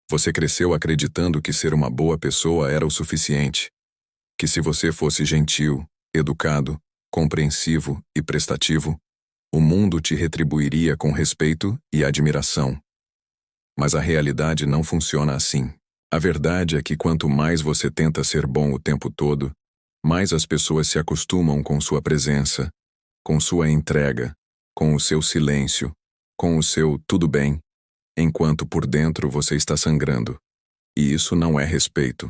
Você cresceu acreditando que ser uma boa pessoa era o suficiente. Que se você fosse gentil, educado, compreensivo e prestativo, o mundo te retribuiria com respeito e admiração. Mas a realidade não funciona assim. A verdade é que quanto mais você tenta ser bom o tempo todo, mais as pessoas se acostumam com sua presença, com sua entrega, com o seu silêncio, com o seu tudo bem, enquanto por dentro você está sangrando. E isso não é respeito.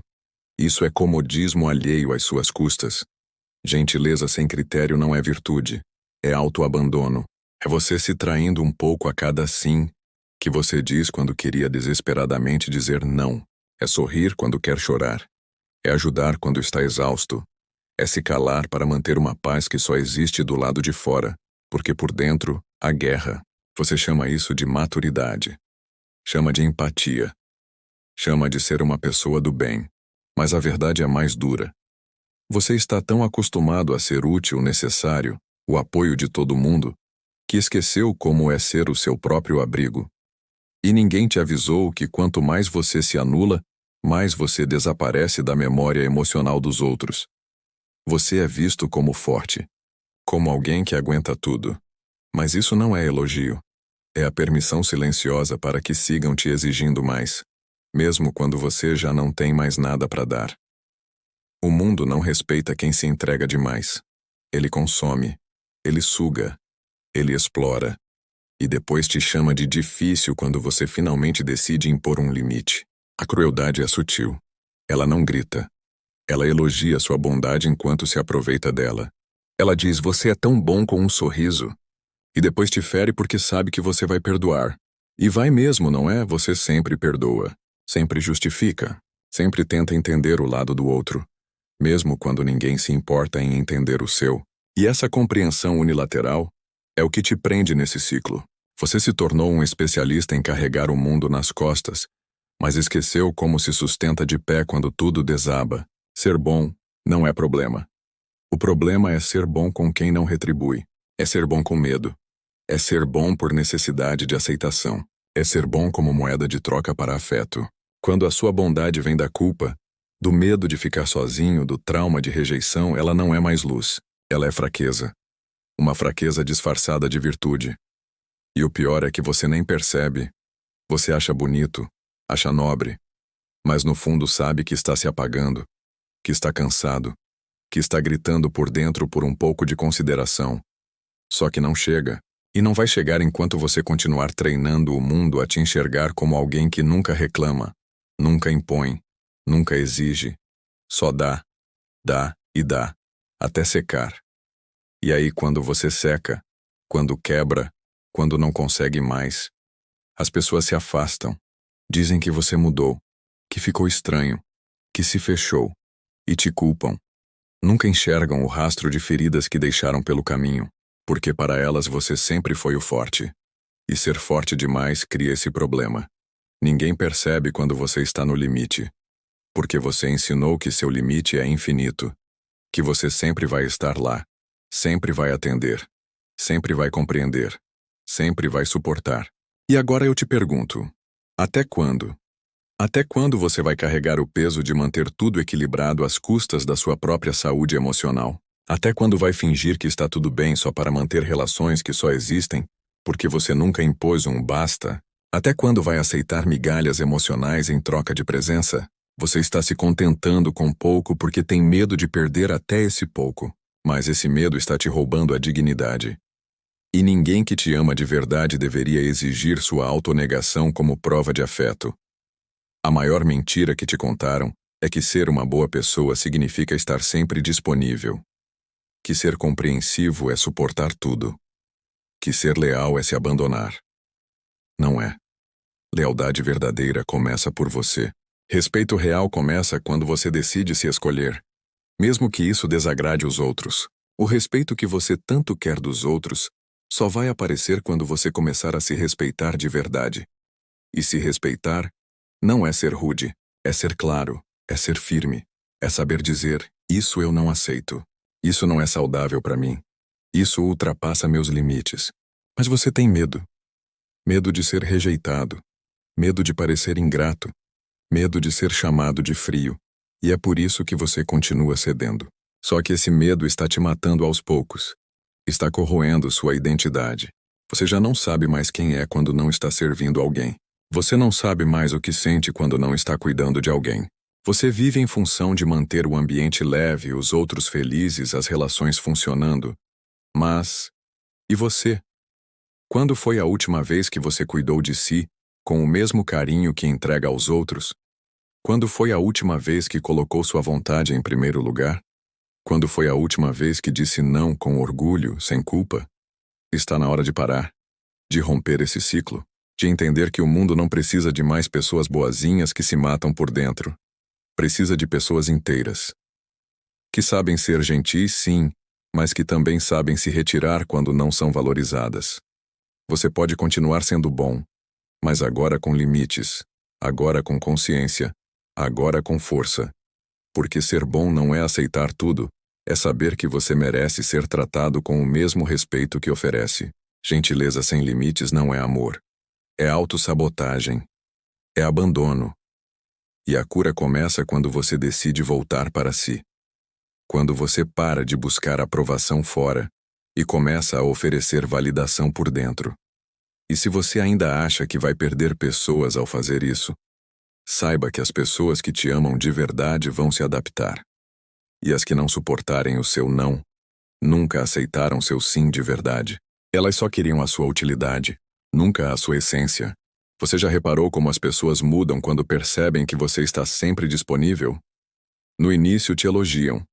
Isso é comodismo alheio às suas custas. Gentileza sem critério não é virtude. É autoabandono. É você se traindo um pouco a cada sim que você diz quando queria desesperadamente dizer não. É sorrir quando quer chorar. É ajudar quando está exausto. É se calar para manter uma paz que só existe do lado de fora, porque por dentro há guerra. Você chama isso de maturidade. Chama de empatia. Chama de ser uma pessoa do bem. Mas a verdade é mais dura. Você está tão acostumado a ser útil, necessário, o apoio de todo mundo, que esqueceu como é ser o seu próprio abrigo. E ninguém te avisou que quanto mais você se anula, mais você desaparece da memória emocional dos outros. Você é visto como forte, como alguém que aguenta tudo. Mas isso não é elogio. É a permissão silenciosa para que sigam te exigindo mais, mesmo quando você já não tem mais nada para dar. O mundo não respeita quem se entrega demais. Ele consome, ele suga, ele explora. E depois te chama de difícil quando você finalmente decide impor um limite. A crueldade é sutil. Ela não grita. Ela elogia sua bondade enquanto se aproveita dela. Ela diz, você é tão bom com um sorriso. E depois te fere porque sabe que você vai perdoar. E vai mesmo, não é? Você sempre perdoa. Sempre justifica. Sempre tenta entender o lado do outro. Mesmo quando ninguém se importa em entender o seu. E essa compreensão unilateral é o que te prende nesse ciclo. Você se tornou um especialista em carregar o mundo nas costas, mas esqueceu como se sustenta de pé quando tudo desaba. Ser bom não é problema. O problema é ser bom com quem não retribui. É ser bom com medo. É ser bom por necessidade de aceitação. É ser bom como moeda de troca para afeto. Quando a sua bondade vem da culpa, do medo de ficar sozinho, do trauma de rejeição, ela não é mais luz. Ela é fraqueza. Uma fraqueza disfarçada de virtude. E o pior é que você nem percebe. Você acha bonito, acha nobre, mas no fundo sabe que está se apagando, que está cansado, que está gritando por dentro por um pouco de consideração. Só que não chega, e não vai chegar enquanto você continuar treinando o mundo a te enxergar como alguém que nunca reclama, nunca impõe, nunca exige, só dá e dá, até secar. E aí quando você seca, quando quebra, quando não consegue mais, as pessoas se afastam, dizem que você mudou, que ficou estranho, que se fechou, e te culpam. Nunca enxergam o rastro de feridas que deixaram pelo caminho, porque para elas você sempre foi o forte. E ser forte demais cria esse problema. Ninguém percebe quando você está no limite, porque você ensinou que seu limite é infinito, que você sempre vai estar lá, sempre vai atender, sempre vai compreender, sempre vai suportar. E agora eu te pergunto, até quando? Até quando você vai carregar o peso de manter tudo equilibrado às custas da sua própria saúde emocional? Até quando vai fingir que está tudo bem só para manter relações que só existem porque você nunca impôs um basta? Até quando vai aceitar migalhas emocionais em troca de presença? Você está se contentando com pouco porque tem medo de perder até esse pouco, mas esse medo está te roubando a dignidade. E ninguém que te ama de verdade deveria exigir sua autonegação como prova de afeto. A maior mentira que te contaram é que ser uma boa pessoa significa estar sempre disponível. Que ser compreensivo é suportar tudo. Que ser leal é se abandonar. Não é. Lealdade verdadeira começa por você. Respeito real começa quando você decide se escolher, mesmo que isso desagrade os outros. O respeito que você tanto quer dos outros só vai aparecer quando você começar a se respeitar de verdade. E se respeitar não é ser rude, é ser claro, é ser firme, é saber dizer, isso eu não aceito. Isso não é saudável para mim. Isso ultrapassa meus limites. Mas você tem medo. Medo de ser rejeitado. Medo de parecer ingrato. Medo de ser chamado de frio. E é por isso que você continua cedendo. Só que esse medo está te matando aos poucos. Está corroendo sua identidade. Você já não sabe mais quem é quando não está servindo alguém. Você não sabe mais o que sente quando não está cuidando de alguém. Você vive em função de manter o ambiente leve, os outros felizes, as relações funcionando. Mas... e você? Quando foi a última vez que você cuidou de si, com o mesmo carinho que entrega aos outros? Quando foi a última vez que colocou sua vontade em primeiro lugar? Quando foi a última vez que disse não com orgulho, sem culpa? Está na hora de parar, de romper esse ciclo, de entender que o mundo não precisa de mais pessoas boazinhas que se matam por dentro. Precisa de pessoas inteiras. Que sabem ser gentis, sim, mas que também sabem se retirar quando não são valorizadas. Você pode continuar sendo bom, mas agora com limites, agora com consciência, agora com força. Porque ser bom não é aceitar tudo, é saber que você merece ser tratado com o mesmo respeito que oferece. Gentileza sem limites não é amor. É autossabotagem. É abandono. E a cura começa quando você decide voltar para si. Quando você para de buscar aprovação fora e começa a oferecer validação por dentro. E se você ainda acha que vai perder pessoas ao fazer isso, saiba que as pessoas que te amam de verdade vão se adaptar. E as que não suportarem o seu não, nunca aceitaram seu sim de verdade. Elas só queriam a sua utilidade, nunca a sua essência. Você já reparou como as pessoas mudam quando percebem que você está sempre disponível? No início te elogiam.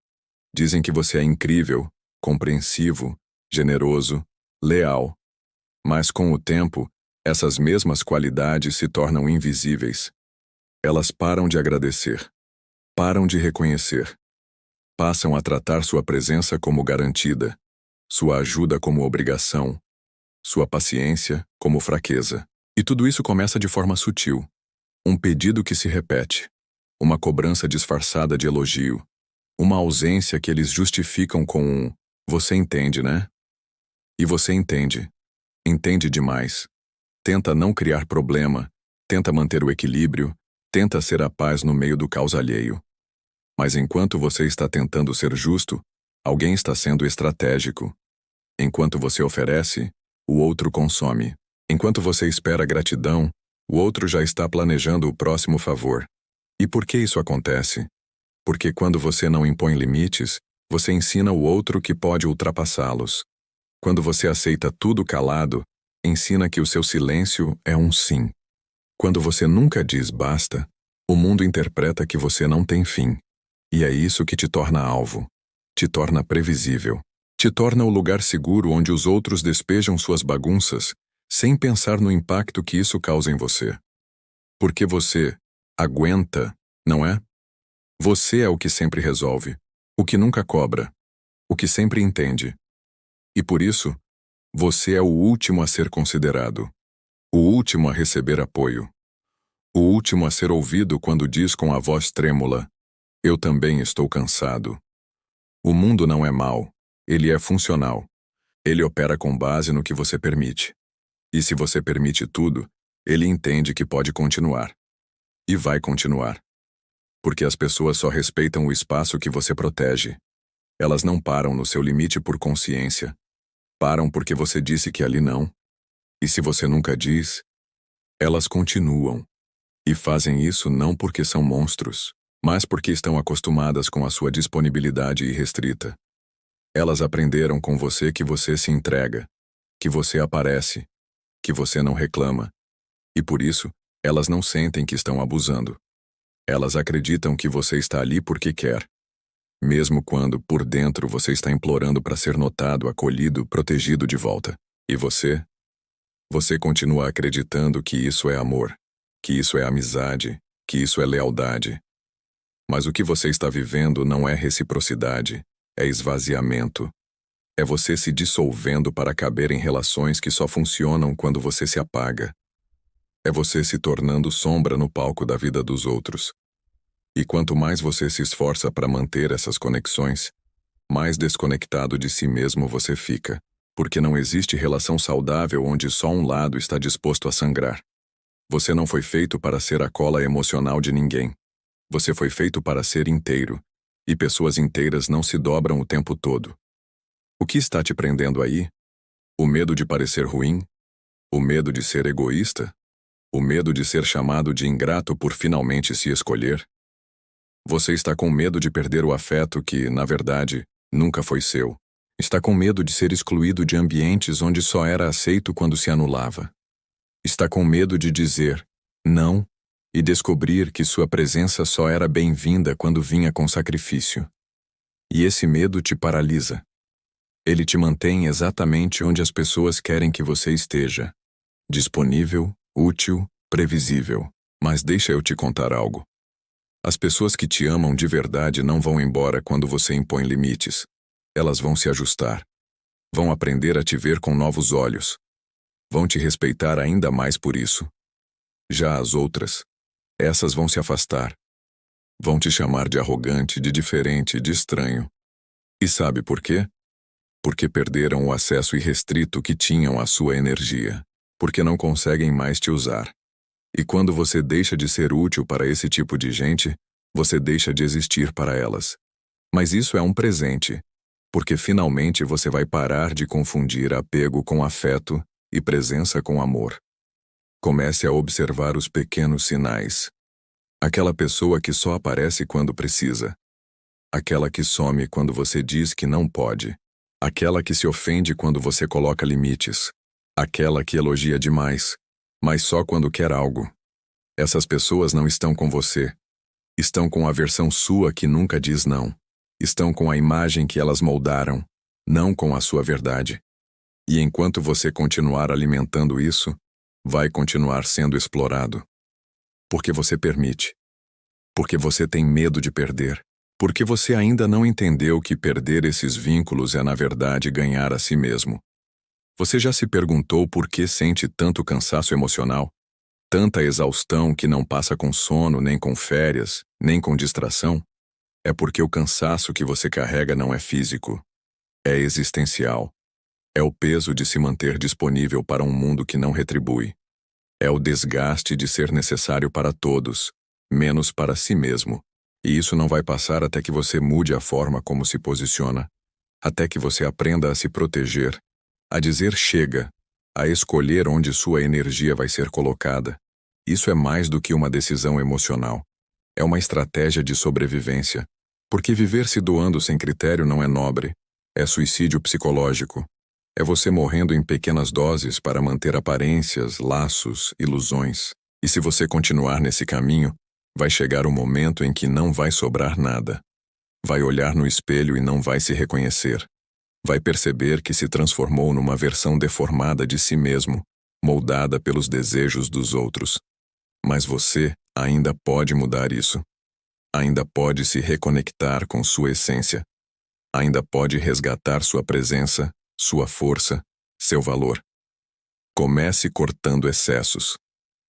Dizem que você é incrível, compreensivo, generoso, leal. Mas com o tempo, essas mesmas qualidades se tornam invisíveis. Elas param de agradecer, param de reconhecer. Passam a tratar sua presença como garantida, sua ajuda como obrigação, sua paciência como fraqueza. E tudo isso começa de forma sutil. Um pedido que se repete, uma cobrança disfarçada de elogio, uma ausência que eles justificam com um "você entende, né?" E você entende. Entende demais. Tenta não criar problema, tenta manter o equilíbrio, tenta ser a paz no meio do caos alheio. Mas enquanto você está tentando ser justo, alguém está sendo estratégico. Enquanto você oferece, o outro consome. Enquanto você espera gratidão, o outro já está planejando o próximo favor. E por que isso acontece? Porque quando você não impõe limites, você ensina o outro que pode ultrapassá-los. Quando você aceita tudo calado, ensina que o seu silêncio é um sim. Quando você nunca diz basta, o mundo interpreta que você não tem fim. E é isso que te torna alvo, te torna previsível, te torna o lugar seguro onde os outros despejam suas bagunças, sem pensar no impacto que isso causa em você. Porque você aguenta, não é? Você é o que sempre resolve, o que nunca cobra, o que sempre entende. E por isso, você é o último a ser considerado, o último a receber apoio, o último a ser ouvido quando diz com a voz trêmula: "Eu também estou cansado." O mundo não é mau, ele é funcional. Ele opera com base no que você permite. E se você permite tudo, ele entende que pode continuar. E vai continuar. Porque as pessoas só respeitam o espaço que você protege. Elas não param no seu limite por consciência. Param porque você disse que ali não. E se você nunca diz, elas continuam. E fazem isso não porque são monstros, mas porque estão acostumadas com a sua disponibilidade irrestrita. Elas aprenderam com você que você se entrega, que você aparece, que você não reclama. E por isso, elas não sentem que estão abusando. Elas acreditam que você está ali porque quer. Mesmo quando, por dentro, você está implorando para ser notado, acolhido, protegido de volta. E você? Você continua acreditando que isso é amor, que isso é amizade, que isso é lealdade. Mas o que você está vivendo não é reciprocidade, é esvaziamento. É você se dissolvendo para caber em relações que só funcionam quando você se apaga. É você se tornando sombra no palco da vida dos outros. E quanto mais você se esforça para manter essas conexões, mais desconectado de si mesmo você fica, porque não existe relação saudável onde só um lado está disposto a sangrar. Você não foi feito para ser a cola emocional de ninguém. Você foi feito para ser inteiro. E pessoas inteiras não se dobram o tempo todo. O que está te prendendo aí? O medo de parecer ruim? O medo de ser egoísta? O medo de ser chamado de ingrato por finalmente se escolher? Você está com medo de perder o afeto que, na verdade, nunca foi seu. Está com medo de ser excluído de ambientes onde só era aceito quando se anulava. Está com medo de dizer não e descobrir que sua presença só era bem-vinda quando vinha com sacrifício. E esse medo te paralisa. Ele te mantém exatamente onde as pessoas querem que você esteja. Disponível, útil, previsível. Mas deixa eu te contar algo. As pessoas que te amam de verdade não vão embora quando você impõe limites. Elas vão se ajustar. Vão aprender a te ver com novos olhos. Vão te respeitar ainda mais por isso. Já as outras, essas vão se afastar. Vão te chamar de arrogante, de diferente, de estranho. E sabe por quê? Porque perderam o acesso irrestrito que tinham à sua energia. Porque não conseguem mais te usar. E quando você deixa de ser útil para esse tipo de gente, você deixa de existir para elas. Mas isso é um presente, porque finalmente você vai parar de confundir apego com afeto e presença com amor. Comece a observar os pequenos sinais. Aquela pessoa que só aparece quando precisa. Aquela que some quando você diz que não pode. Aquela que se ofende quando você coloca limites. Aquela que elogia demais, mas só quando quer algo. Essas pessoas não estão com você. Estão com a versão sua que nunca diz não. Estão com a imagem que elas moldaram, não com a sua verdade. E enquanto você continuar alimentando isso, vai continuar sendo explorado. Porque você permite. Porque você tem medo de perder. Porque você ainda não entendeu que perder esses vínculos é na verdade ganhar a si mesmo. Você já se perguntou por que sente tanto cansaço emocional? Tanta exaustão que não passa com sono, nem com férias, nem com distração? É porque o cansaço que você carrega não é físico. É existencial. É o peso de se manter disponível para um mundo que não retribui. É o desgaste de ser necessário para todos, menos para si mesmo. E isso não vai passar até que você mude a forma como se posiciona. Até que você aprenda a se proteger, a dizer chega, a escolher onde sua energia vai ser colocada. Isso é mais do que uma decisão emocional. É uma estratégia de sobrevivência. Porque viver se doando sem critério não é nobre. É suicídio psicológico. É você morrendo em pequenas doses para manter aparências, laços, ilusões. E se você continuar nesse caminho, vai chegar um momento em que não vai sobrar nada. Vai olhar no espelho e não vai se reconhecer. Vai perceber que se transformou numa versão deformada de si mesmo, moldada pelos desejos dos outros. Mas você ainda pode mudar isso. Ainda pode se reconectar com sua essência. Ainda pode resgatar sua presença, sua força, seu valor. Comece cortando excessos,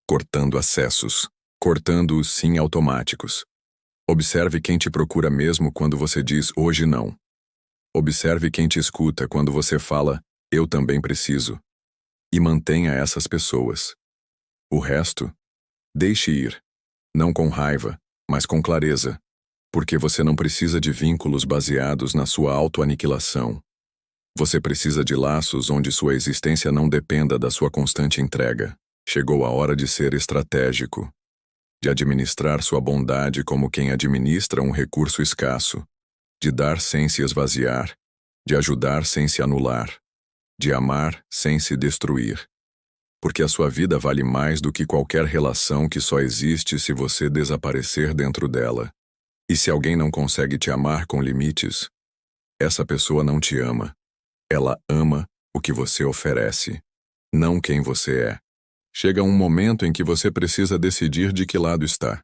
cortando acessos, cortando os sim automáticos. Observe quem te procura mesmo quando você diz hoje não. Observe quem te escuta quando você fala, eu também preciso. E mantenha essas pessoas. O resto, deixe ir. Não com raiva, mas com clareza. Porque você não precisa de vínculos baseados na sua autoaniquilação. Você precisa de laços onde sua existência não dependa da sua constante entrega. Chegou a hora de ser estratégico. De administrar sua bondade como quem administra um recurso escasso. De dar sem se esvaziar, de ajudar sem se anular, de amar sem se destruir. Porque a sua vida vale mais do que qualquer relação que só existe se você desaparecer dentro dela. E se alguém não consegue te amar com limites, essa pessoa não te ama. Ela ama o que você oferece, não quem você é. Chega um momento em que você precisa decidir de que lado está.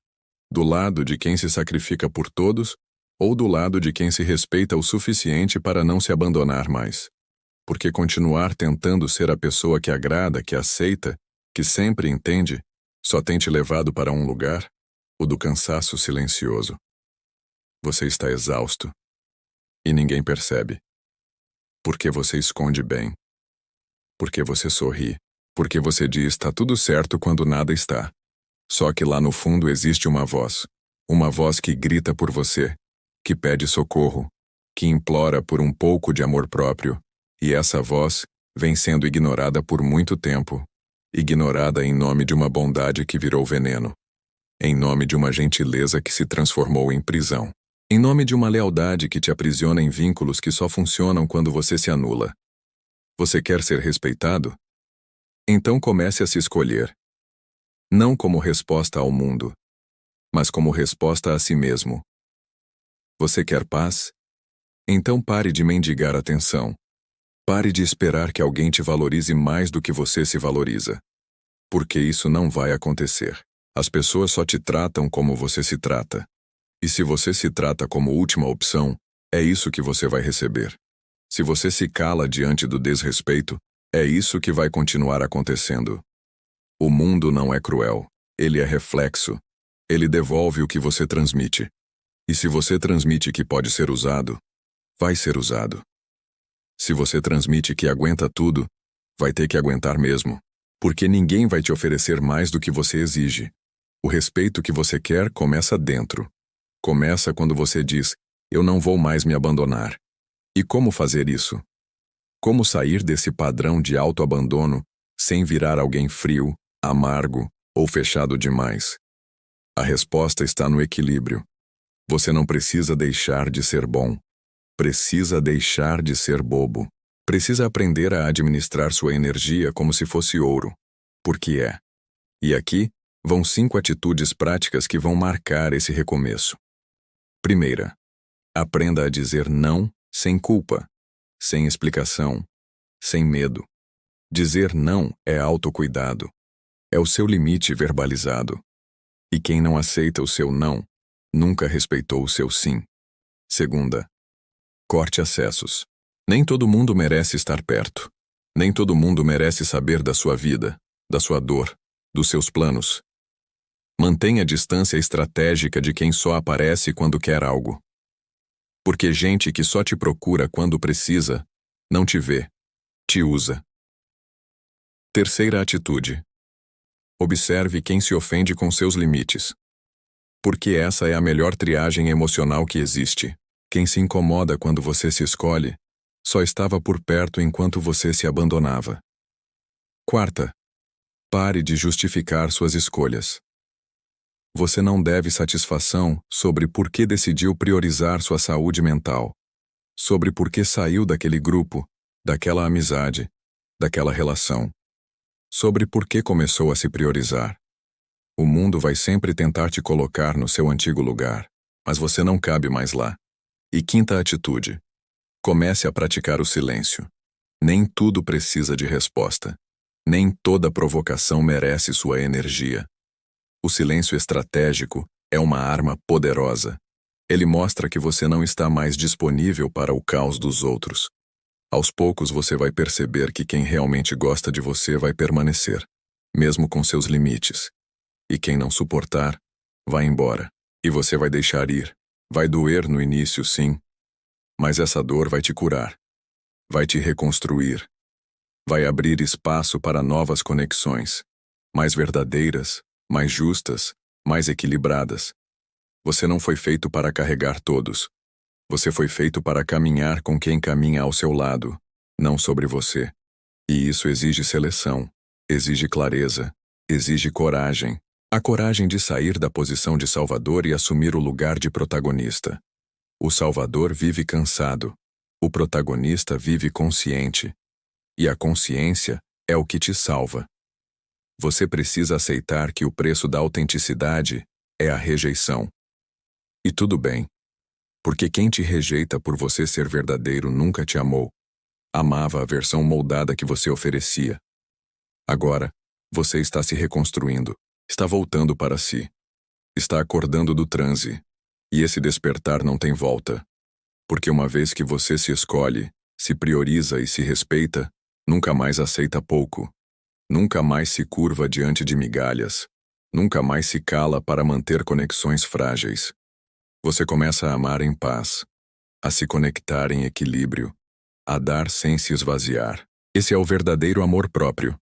Do lado de quem se sacrifica por todos, ou do lado de quem se respeita o suficiente para não se abandonar mais. Porque continuar tentando ser a pessoa que agrada, que aceita, que sempre entende, só tem te levado para um lugar, o do cansaço silencioso. Você está exausto. E ninguém percebe. Porque você esconde bem. Porque você sorri. Porque você diz tá tudo certo quando nada está. Só que lá no fundo existe uma voz que grita por você, que pede socorro, que implora por um pouco de amor próprio, e essa voz vem sendo ignorada por muito tempo, ignorada em nome de uma bondade que virou veneno, em nome de uma gentileza que se transformou em prisão, em nome de uma lealdade que te aprisiona em vínculos que só funcionam quando você se anula. Você quer ser respeitado? Então comece a se escolher. Não como resposta ao mundo, mas como resposta a si mesmo. Você quer paz? Então pare de mendigar atenção. Pare de esperar que alguém te valorize mais do que você se valoriza. Porque isso não vai acontecer. As pessoas só te tratam como você se trata. E se você se trata como última opção, é isso que você vai receber. Se você se cala diante do desrespeito, é isso que vai continuar acontecendo. O mundo não é cruel, ele é reflexo. Ele devolve o que você transmite. E se você transmite que pode ser usado, vai ser usado. Se você transmite que aguenta tudo, vai ter que aguentar mesmo. Porque ninguém vai te oferecer mais do que você exige. O respeito que você quer começa dentro. Começa quando você diz, eu não vou mais me abandonar. E como fazer isso? Como sair desse padrão de autoabandono sem virar alguém frio, amargo ou fechado demais? A resposta está no equilíbrio. Você não precisa deixar de ser bom. Precisa deixar de ser bobo. Precisa aprender a administrar sua energia como se fosse ouro. Porque é. E aqui vão 5 atitudes práticas que vão marcar esse recomeço. Primeira, aprenda a dizer não sem culpa, sem explicação, sem medo. Dizer não é autocuidado. É o seu limite verbalizado. E quem não aceita o seu não, nunca respeitou o seu sim. Segunda, corte acessos. Nem todo mundo merece estar perto. Nem todo mundo merece saber da sua vida, da sua dor, dos seus planos. Mantenha a distância estratégica de quem só aparece quando quer algo. Porque gente que só te procura quando precisa, não te vê, te usa. Terceira atitude. Observe quem se ofende com seus limites. Porque essa é a melhor triagem emocional que existe. Quem se incomoda quando você se escolhe, só estava por perto enquanto você se abandonava. Quarta, pare de justificar suas escolhas. Você não deve satisfação sobre por que decidiu priorizar sua saúde mental, sobre por que saiu daquele grupo, daquela amizade, daquela relação, sobre por que começou a se priorizar. O mundo vai sempre tentar te colocar no seu antigo lugar, mas você não cabe mais lá. E quinta atitude. Comece a praticar o silêncio. Nem tudo precisa de resposta. Nem toda provocação merece sua energia. O silêncio estratégico é uma arma poderosa. Ele mostra que você não está mais disponível para o caos dos outros. Aos poucos você vai perceber que quem realmente gosta de você vai permanecer, mesmo com seus limites. E quem não suportar, vai embora. E você vai deixar ir. Vai doer no início, sim. Mas essa dor vai te curar. Vai te reconstruir. Vai abrir espaço para novas conexões, mais verdadeiras, mais justas, mais equilibradas. Você não foi feito para carregar todos. Você foi feito para caminhar com quem caminha ao seu lado, não sobre você. E isso exige seleção, exige clareza, exige coragem. A coragem de sair da posição de salvador e assumir o lugar de protagonista. O salvador vive cansado. O protagonista vive consciente. E a consciência é o que te salva. Você precisa aceitar que o preço da autenticidade é a rejeição. E tudo bem. Porque quem te rejeita por você ser verdadeiro nunca te amou. Amava a versão moldada que você oferecia. Agora, você está se reconstruindo. Está voltando para si. Está acordando do transe. E esse despertar não tem volta. Porque uma vez que você se escolhe, se prioriza e se respeita, nunca mais aceita pouco. Nunca mais se curva diante de migalhas. Nunca mais se cala para manter conexões frágeis. Você começa a amar em paz, a se conectar em equilíbrio, a dar sem se esvaziar. Esse é o verdadeiro amor próprio.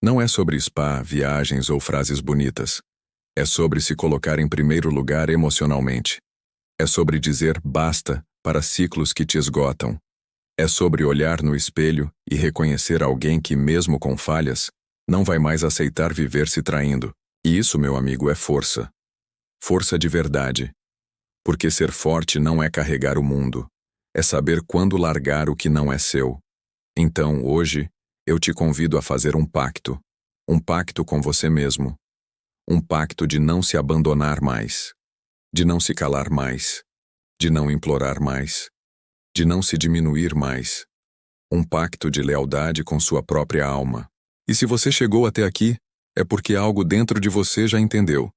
Não é sobre spa, viagens ou frases bonitas. É sobre se colocar em primeiro lugar emocionalmente. É sobre dizer basta para ciclos que te esgotam. É sobre olhar no espelho e reconhecer alguém que, mesmo com falhas, não vai mais aceitar viver se traindo. E isso, meu amigo, é força. Força de verdade. Porque ser forte não é carregar o mundo. É saber quando largar o que não é seu. Então, hoje, eu te convido a fazer um pacto. Um pacto com você mesmo. Um pacto de não se abandonar mais. De não se calar mais. De não implorar mais. De não se diminuir mais. Um pacto de lealdade com sua própria alma. E se você chegou até aqui, é porque algo dentro de você já entendeu.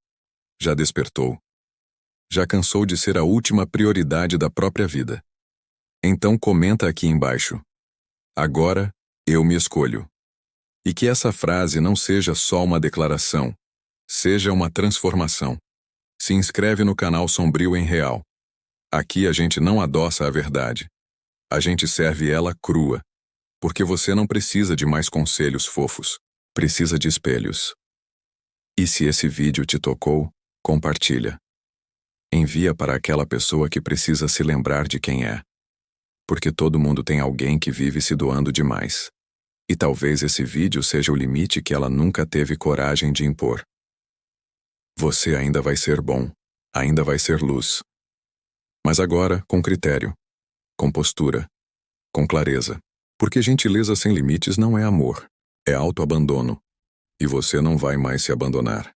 Já despertou. Já cansou de ser a última prioridade da própria vida. Então comenta aqui embaixo. Agora, eu me escolho. E que essa frase não seja só uma declaração, seja uma transformação. Se inscreve no canal Sombrio em Real. Aqui a gente não adoça a verdade. A gente serve ela crua. Porque você não precisa de mais conselhos fofos. Precisa de espelhos. E se esse vídeo te tocou, compartilha. Envia para aquela pessoa que precisa se lembrar de quem é. Porque todo mundo tem alguém que vive se doando demais. E talvez esse vídeo seja o limite que ela nunca teve coragem de impor. Você ainda vai ser bom, ainda vai ser luz. Mas agora, com critério, com postura, com clareza. Porque gentileza sem limites não é amor, é autoabandono. E você não vai mais se abandonar.